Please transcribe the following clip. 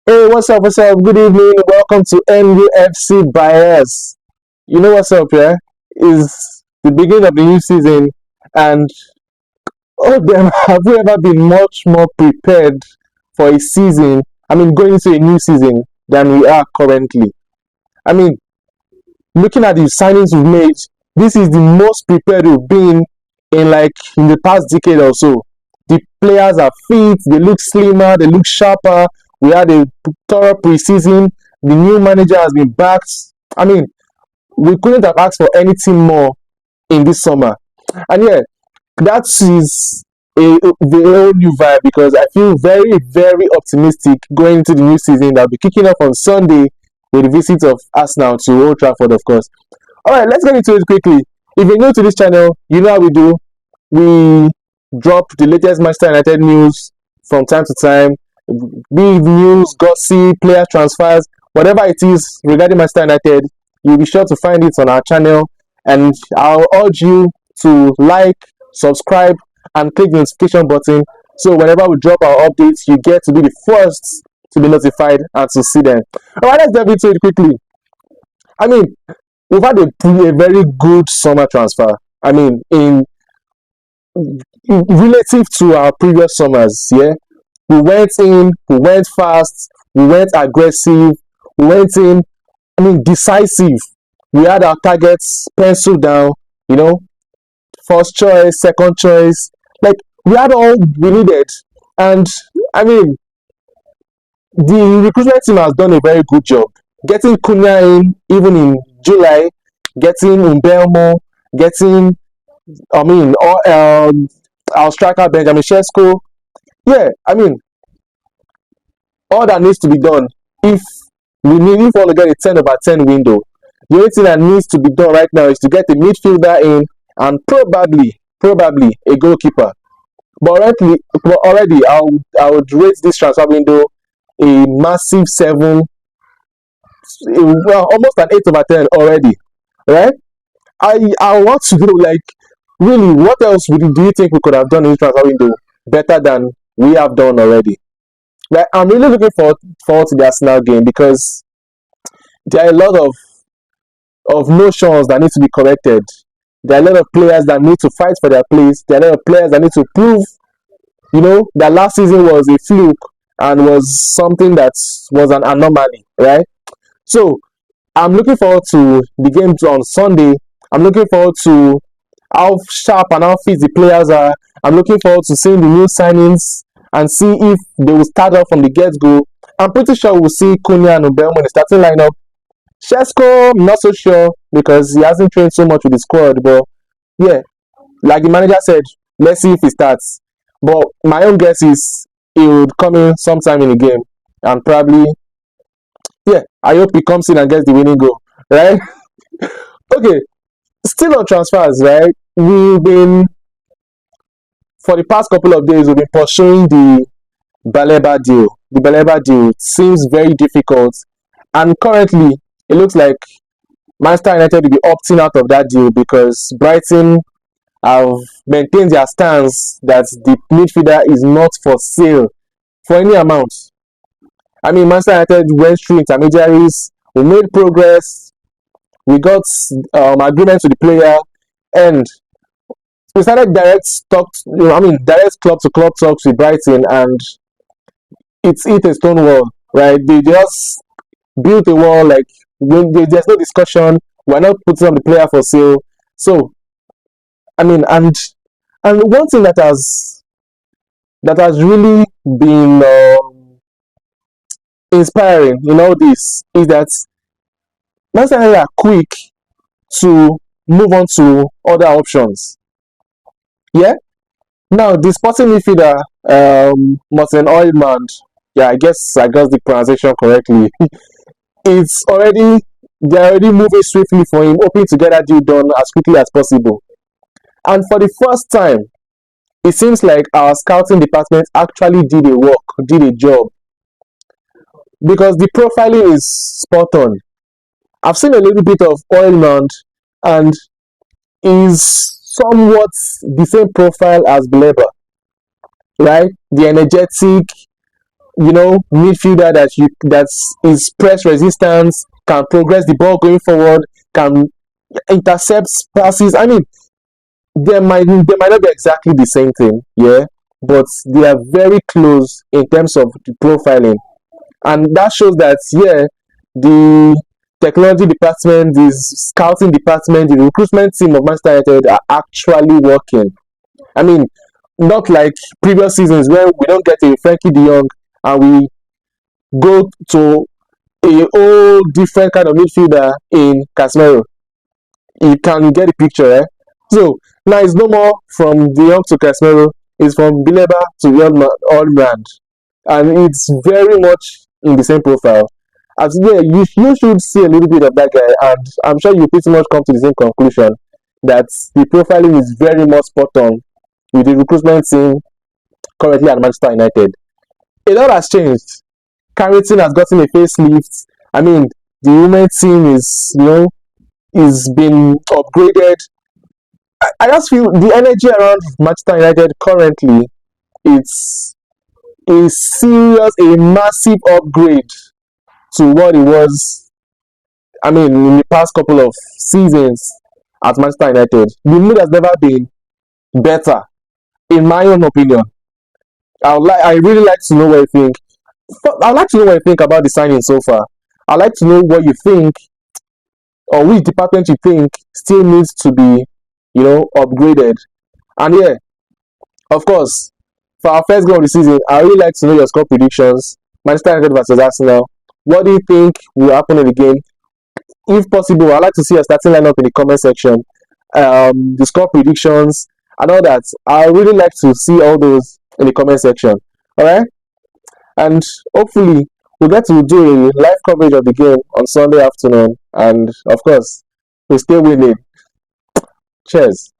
Hey, what's up? What's up? Good evening. Welcome to NUFC Bias. You know what's up, yeah? Is the beginning of the new season, and oh damn, have we ever been much more prepared for a season? I mean, going into a new season than we are currently. I mean, looking at the signings we've made, this is the most prepared we've been in the past decade or so. The players are fit, they look slimmer, they look sharper. We had a thorough preseason. The new manager has been backed. I mean, we couldn't have asked for anything more in this summer. And yeah, that is the whole new vibe because I feel very, very optimistic going into the new season that will be kicking off on Sunday with the visit of Arsenal to Old Trafford, of course. All right, let's get into it quickly. If you're new to this channel, you know how we do. We drop the latest Manchester United news from time to time. Big news, gossip, player transfers, whatever it is regarding Manchester United, you'll be sure to find it on our channel. And I'll urge you to like, subscribe, and click the notification button so whenever we drop our updates, you get to be the first to be notified and to see them. All right, let's dive into it quickly. I mean, we've had a very good summer transfer. I mean, in relative to our previous summers, yeah, we went fast, we went aggressive, we went in, I mean, decisive. We had our targets penciled down, you know, first choice, second choice. Like, we had all we needed. And, I mean, the recruitment team has done a very good job. Getting Cunha in, even in July, getting Mbeumo, getting, our striker Benjamin Sesko. Yeah, I mean, all that needs to be done if if we want to get a 10/10 window. The only thing that needs to be done right now is to get a midfielder in and probably a goalkeeper. But already I would rate this transfer window a massive 7, well, almost an 8/10 already, right? I want to know, like, really, what else do you think we could have done in this transfer window better than we have done already? Like, I'm really looking forward to the Arsenal game because there are a lot of notions that need to be corrected. There are a lot of players that need to fight for their place. There are a lot of players that need to prove, that last season was a fluke and was something that was an anomaly, right? So I'm looking forward to the game on Sunday. I'm looking forward to how sharp and how fit the players are. I'm looking forward to seeing the new signings and see if they will start off from the get-go. I'm pretty sure we'll see Cunha and Mbeumo in the starting lineup. Sesko, I'm not so sure because he hasn't trained so much with the squad. But yeah, like the manager said, let's see if he starts. But my own guess is he would come in sometime in the game and probably, yeah, I hope he comes in and gets the winning goal, right? Okay, still on transfers, right? For the past couple of days, we've been pursuing the Baleba deal. The Baleba deal seems very difficult, and currently, it looks like Manchester United will be opting out of that deal because Brighton have maintained their stance that the midfielder is not for sale for any amount. I mean, Manchester United went through intermediaries, we made progress, we got agreement with the player, and we started direct club to club talks with Brighton, and it's hit a stone wall, right? They just built a wall, like, there's no discussion. We're not putting on the player for sale. So, I mean, and one thing that has really been inspiring in all this is that Manchester United are quick to move on to other options. Yeah. Now, the sporting midfielder, Martin Hjulmand, yeah, I guess I got the pronunciation correctly. it's already They're already moving swiftly for him, hoping to get that deal done as quickly as possible. And for the first time, it seems like our scouting department actually did a job, because the profiling is spot on. I've seen a little bit of Oilmond, and is somewhat the same profile as Baleba, right? The energetic, midfielder that is press resistance, can progress the ball going forward, can intercept passes. I mean, they might not be exactly the same thing, yeah, but they are very close in terms of the profiling, and that shows that, yeah, the technology department, the scouting department, the recruitment team of Manchester United are actually working. I mean, not like previous seasons where we don't get a Frankie De Jong and we go to a whole different kind of midfielder in Casemiro. You can get the picture, eh? So now it's no more from De Jong to Casemiro. It's from Baleba to Hjulmand, and it's very much in the same profile. As yeah, you should see a little bit of that guy, and I'm sure you pretty much come to the same conclusion that the profiling is very much spot on with the recruitment team currently at Manchester United. A lot has changed. Carrington has gotten a facelift. I mean, the women team is been upgraded. I just feel the energy around Manchester United currently, it's a serious, a massive upgrade to what it was. I mean, in the past couple of seasons at Manchester United, the mood has never been better, in my own opinion. I really like to know what you think. I'd like to know what you think about the signing so far. I'd like to know what you think, or which department you think still needs to be, upgraded. And yeah, of course, for our first game of the season, I really like to know your score predictions. Manchester United versus Arsenal. What do you think will happen in the game? If possible, I'd like to see a starting lineup in the comment section. The score predictions and all that. I really like to see all those in the comment section. All right, and hopefully we'll get to do a live coverage of the game on Sunday afternoon. And of course, we'll stay winning. Cheers.